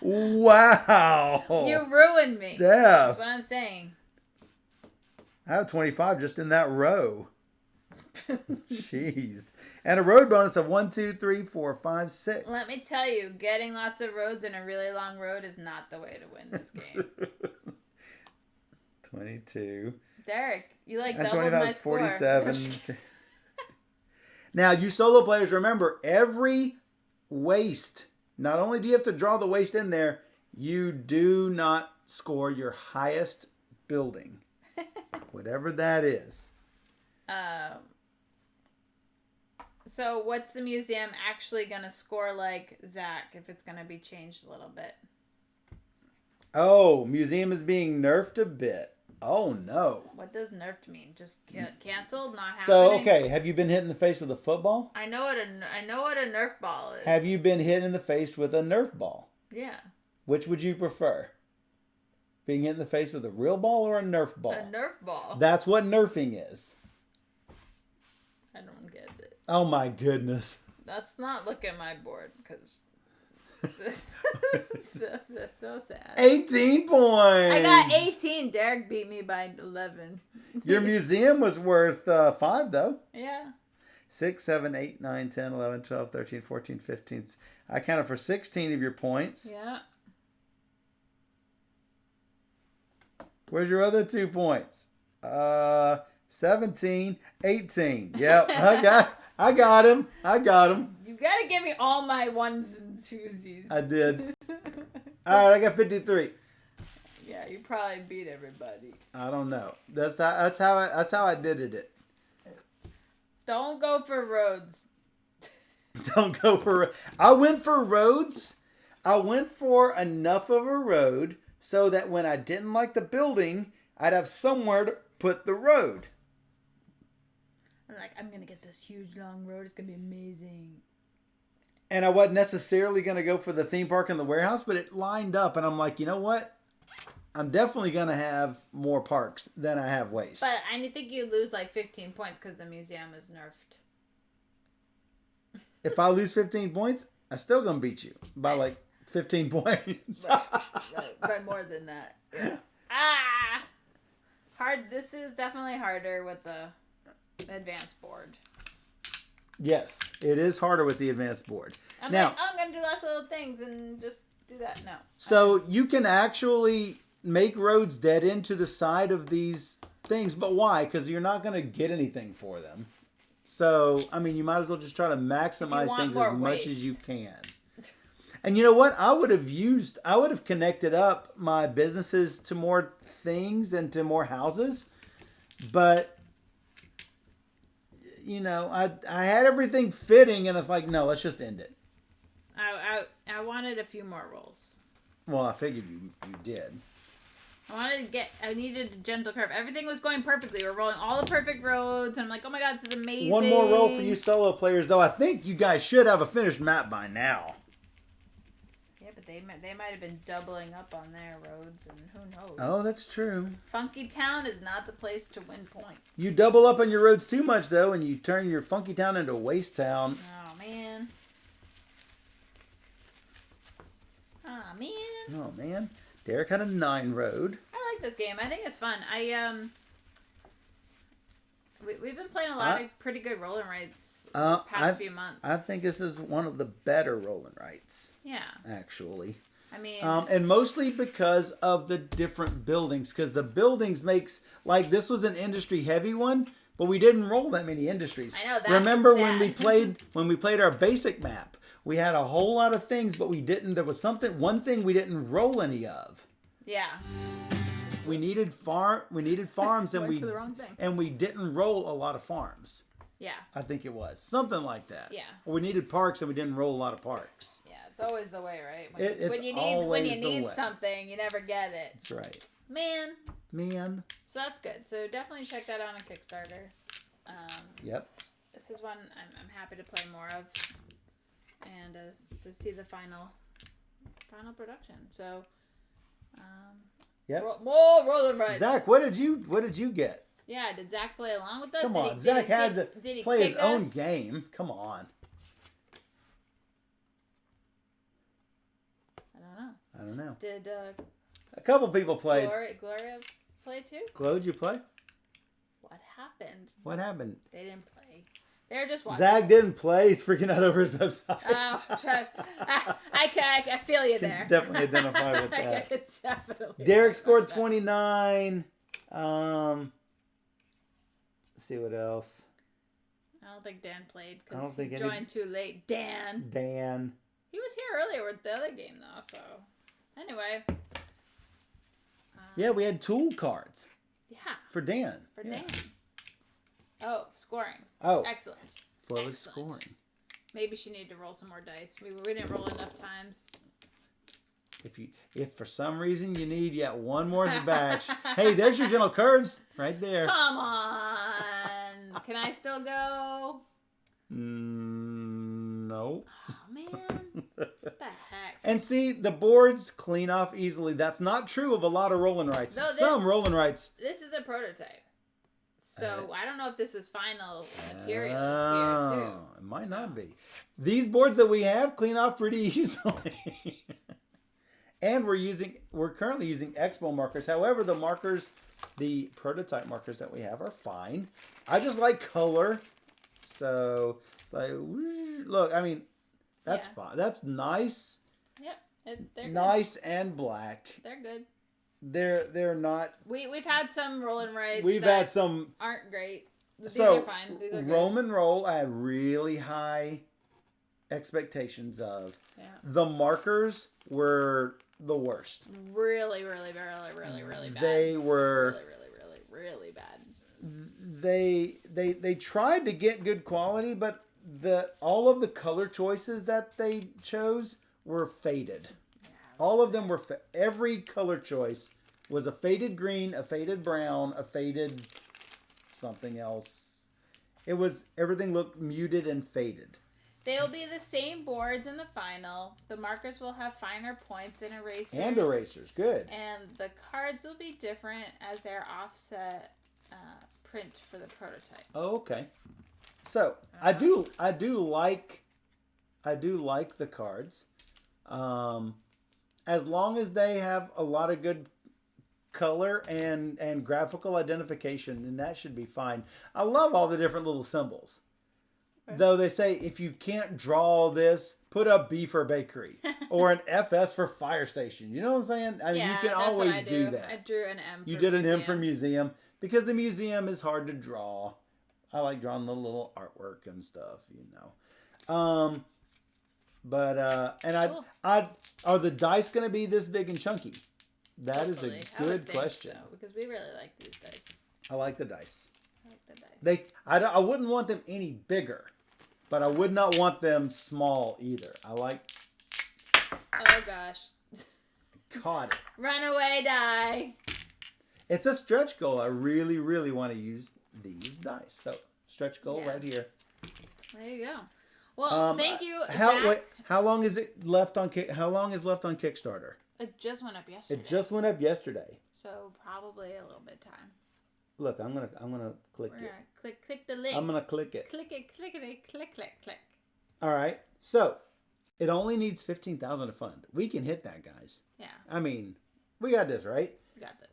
Wow. You ruined me. Steph. That's what I'm saying. I have 25 just in that row. Jeez. And a road bonus of 1, 2, 3, 4, 5, 6. Let me tell you, getting lots of roads in a really long road is not the way to win this game. 22. Derek, you like And doubled 25 my is score. 47. Now, you solo players, remember, every waste, not only do you have to draw the waste in there, you do not score your highest building. Whatever that is. So what's the museum actually going to score like, Zach, if it's going to be changed a little bit? Oh, museum is being nerfed a bit. Oh, no. What does nerfed mean? Just canceled? Not happening? So, okay, have you been hit in the face with a football? I know what a Nerf ball is. Have you been hit in the face with a Nerf ball? Yeah. Which would you prefer? Being hit in the face with a real ball or a Nerf ball? A Nerf ball. That's what nerfing is. I don't get it. Oh my goodness. Let's not look at my board because that's so sad. 18 points. I got 18. Derek beat me by 11. Your museum was worth 5 though. Yeah. 6, 7, 8, 9, 10, 11, 12, 13, 14, 15. I counted for 16 of your points. Yeah. Where's your other 2 points? 17, 18. Yep, I got him. You gotta give me all my ones and twosies. I did. All right, I got 53. Yeah, you probably beat everybody. I don't know. That's how I did it. Don't go for roads. Don't go for. I went for roads. I went for enough of a road so that when I didn't like the building, I'd have somewhere to put the road. I'm like, I'm gonna get this huge long road. It's gonna be amazing. And I wasn't necessarily gonna go for the theme park and the warehouse, but it lined up, and I'm like, you know what? I'm definitely gonna have more parks than I have waste. But I think you lose like 15 points because the museum is nerfed. If I lose 15 points, I'm still gonna beat you by like 15 points. By more than that. Yeah. Ah! Hard. This is definitely harder with the advanced board. Yes, it is harder with the advanced board. I'm now, like, oh, I'm going to do lots of little things and just do that. No. So you can actually make roads dead end to the side of these things, but why? Because you're not going to get anything for them. So, I mean, you might as well just try to maximize things as much as you can. And you know what? I would have connected up my businesses to more things and to more houses. But, you know, I had everything fitting and it's like, no, let's just end it. I wanted a few more rolls. Well, I figured you did. I needed a gentle curve. Everything was going perfectly. We're rolling all the perfect roads. And I'm like, oh my God, this is amazing. One more roll for you solo players, though. I think you guys should have a finished map by now. Yeah, but they might have been doubling up on their roads, and who knows? Oh, that's true. Funky Town is not the place to win points. You double up on your roads too much, though, and you turn your Funky Town into Waste Town. Oh, man. Oh, man. Derek had a 9 road. I like this game. I think it's fun. We've been playing a lot of pretty good roll and rights the past few months. I think this is one of the better roll and rights. Yeah. Actually. I mean... and mostly because of the different buildings. Because the buildings makes... Like, this was an industry-heavy one, but we didn't roll that many industries. I know, that's Remember sad. when we played our basic map? We had a whole lot of things, but we didn't... There was one thing we didn't roll any of. Yeah. We needed farms and Went to the wrong thing. and we didn't roll a lot of farms. Yeah. I think it was something like that. Yeah. We needed parks and we didn't roll a lot of parks. Yeah, it's always the way, right? It's when you always the need way. something, you never get it. That's right. Man. So that's good. So definitely check that out on Kickstarter. Yep. This is one I'm happy to play more of, and to see the final production. So. Yep. More roller rides. Zach, what did you get? Yeah, did Zach play along with us? Come on, Zach had to play his own us? game. Come on. I don't know. Did a couple people played? Gloria play too? Glo, did you play? What happened? They didn't play. They were just watching. Zach didn't play. He's freaking out over his website. Oh, I feel you there. Definitely identify with that. I could definitely. Derek scored 29. Let's see what else. I don't think Dan played I don't because he think joined too late. Dan. He was here earlier with the other game though. So anyway. Yeah, we had tool cards. Yeah. For Dan. Dan. Oh, scoring. Oh. Excellent. Flo is scoring. Maybe she needed to roll some more dice. We didn't roll enough times. If for some reason you need yet one more batch, hey, there's your gentle curves right there. Come on. Can I still go? No. Oh, man. What the heck? And see, the boards clean off easily. That's not true of a lot of roll and rights. No, some roll and rights. This is a prototype. So I don't know if this is final materials here too. It might not be. These boards that we have clean off pretty easily. And we're currently using Expo markers. However, the prototype markers that we have are fine. I just like color. So it's like, look, I mean, that's fine. That's nice. Yep. They're nice good. And black. They're good. they're not. We've had some roll and rides. We've that had some aren't great. These so are fine. These are good. Roman roll. I had really high expectations of. Yeah. The markers were the worst. Really, really, really, really, really bad. They were really bad. They tried to get good quality, but all of the color choices that they chose were faded. Yeah, all of them were every color choice was a faded green, a faded brown, a faded something else. Everything looked muted and faded. They'll be the same boards in the final. The markers will have finer points and erasers. And erasers, good. And the cards will be different as they're offset print for the prototype. Oh, okay. So I do like the cards, as long as they have a lot of good color and graphical identification, then that should be fine. I love all the different little symbols. Though they say if you can't draw this, put a B for bakery or an FS for fire station. You know what I'm saying? I mean, you can always do that. I drew an M. You did an M for museum because the museum is hard to draw. I like drawing the little artwork and stuff, you know. And are the dice going to be this big and chunky? That Hopefully. is a good question. So, because we really like these dice. I like the dice. I like I wouldn't want them any bigger, but I would not want them small either. Oh gosh. Caught it. Runaway die. It's a stretch goal. I really, really want to use these dice. So stretch goal right here. There you go. Well, thank you, how long is it left on? How long is left on Kickstarter? It just went up yesterday. It just went up yesterday. So probably a little bit of time. Look, I'm gonna click We're it. gonna click the link. I'm gonna click it. Click it, click. All right. So it only needs 15,000 to fund. We can hit that, guys. Yeah. I mean, we got this, right? We got this.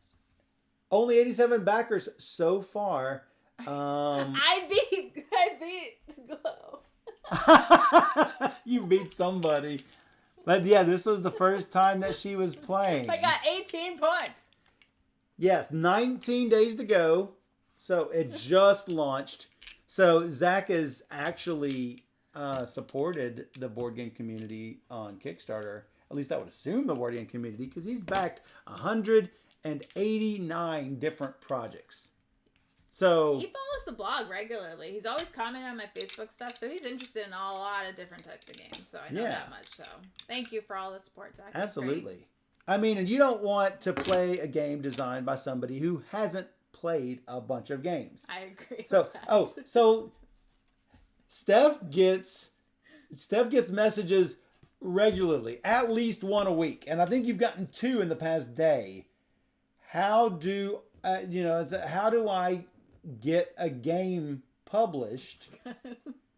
Only 87 backers so far. I beat Glow. You beat somebody. But yeah, this was the first time that she was playing. I got 18 points. Yes, 19 days to go. So it just launched. So Zach has actually supported the board game community on Kickstarter. At least I would assume the board game community, because he's backed 189 different projects. So he follows the blog regularly. He's always commenting on my Facebook stuff, so he's interested in a lot of different types of games. So I know that much. So thank you for all the support, Zach. Absolutely. I mean, and you don't want to play a game designed by somebody who hasn't played a bunch of games. I agree. So so Steph gets messages regularly, at least one a week, and I think you've gotten 2 in the past day. How do how do I get a game published?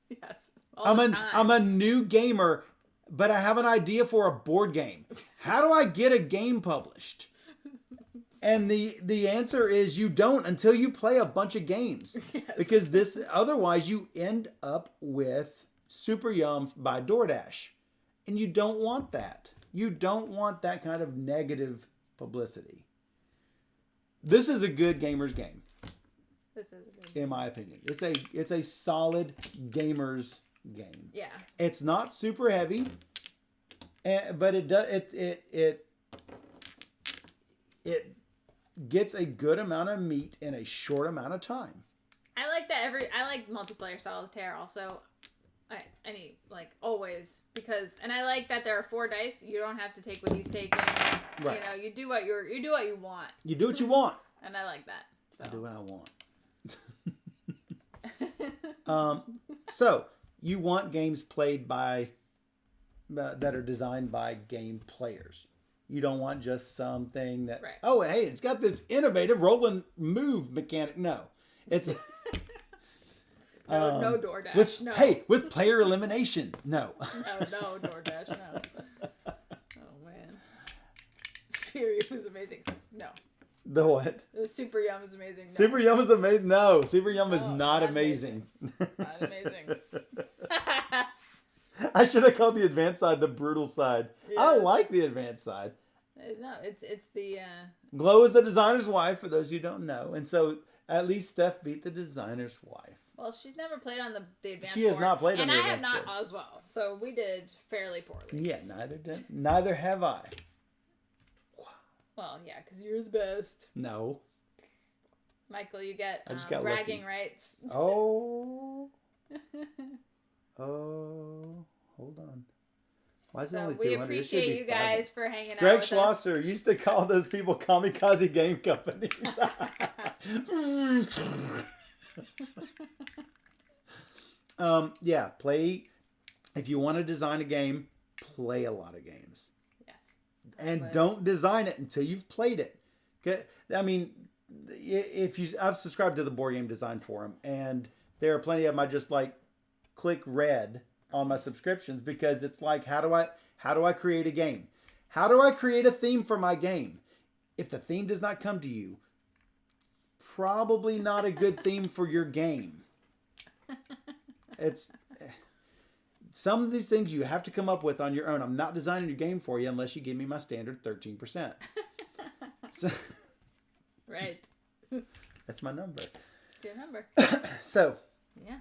Yes. I'm a new gamer, but I have an idea for a board game. How do I get a game published? And the answer is you don't until you play a bunch of games. Yes. Because otherwise you end up with Super Yum by DoorDash. And you don't want that. You don't want that kind of negative publicity. This is a good gamer's game. This is a good game. In my opinion. It's a solid gamer's game. Yeah. It's not super heavy, but it gets a good amount of meat in a short amount of time. I like that I like multiplayer solitaire also. Always, because I like that there are 4 dice. You don't have to take what he's taking. Right. You do what you want. You do what you want. And I like that. So. I do what I want. So you want games played by that are designed by game players. You don't want just something that hey, it's got this innovative roll and move mechanic. No, it's no DoorDash. With player elimination. No. No DoorDash. No. Oh man, Superior was amazing. No. The what? The Super Yum is amazing. No. Super Yum is amazing. No, Super Yum is not amazing. Not amazing. I should have called the advanced side the brutal side. Yeah. I like the advanced side. No, No, it's the. Glow is the designer's wife, for those who don't know. And so at least Steph beat the designer's wife. Well, she's never played on the advanced She has board, not played on the and I have advanced not as well. So we did fairly poorly. Yeah, neither have I. Well, yeah, because you're the best. No. Michael, you get I just got bragging lucky. rights. Oh. Oh. Hold on. Why is it only 200? We appreciate you guys for hanging out Greg with Schlosser used to call those people kamikaze game companies. Yeah, play. If you want to design a game, play a lot of games. Yes. And don't design it until you've played it. I mean, I've subscribed to the Board Game Design Forum, and there are plenty of them I just like click red on my subscriptions, because it's like, how do I create a game? How do I create a theme for my game? If the theme does not come to you, probably not a good theme for your game. It's some of these things you have to come up with on your own. I'm not designing your game for you unless you give me my standard 13%. So, right. That's my number. It's your number. So, yeah.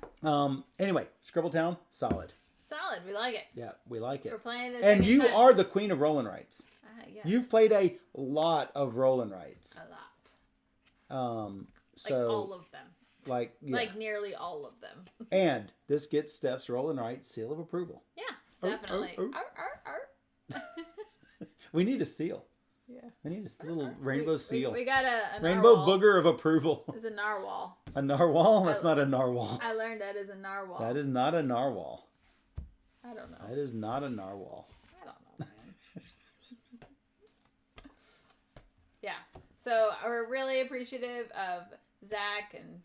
Anyway, Scribbletown, solid. Solid. We like it. Yeah, we like it. We're playing it. And you are the queen of roll and writes. Yes. You've played a lot of roll and writes. A lot. So like all of them. Like nearly all of them. And this gets Steph's roll and write seal of approval. Yeah, definitely. We need a seal. Yeah. We need a little rainbow seal. We got a rainbow narwhal. Booger of approval. It's a narwhal. A narwhal? That's not a narwhal. I learned that is a narwhal. That is not a narwhal. I don't know. That is not a narwhal. I don't know, man. Yeah. So we're really appreciative of Zach and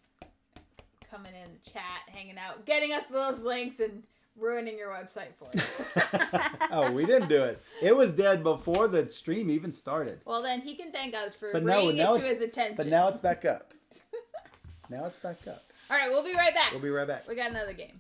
coming in the chat, hanging out, getting us those links, and ruining your website for us. Oh, we didn't do it. It was dead before the stream even started. Well, then he can thank us for bringing it to his attention. But now it's back up. Now it's back up. All right, we'll be right back. We'll be right back. We got another game.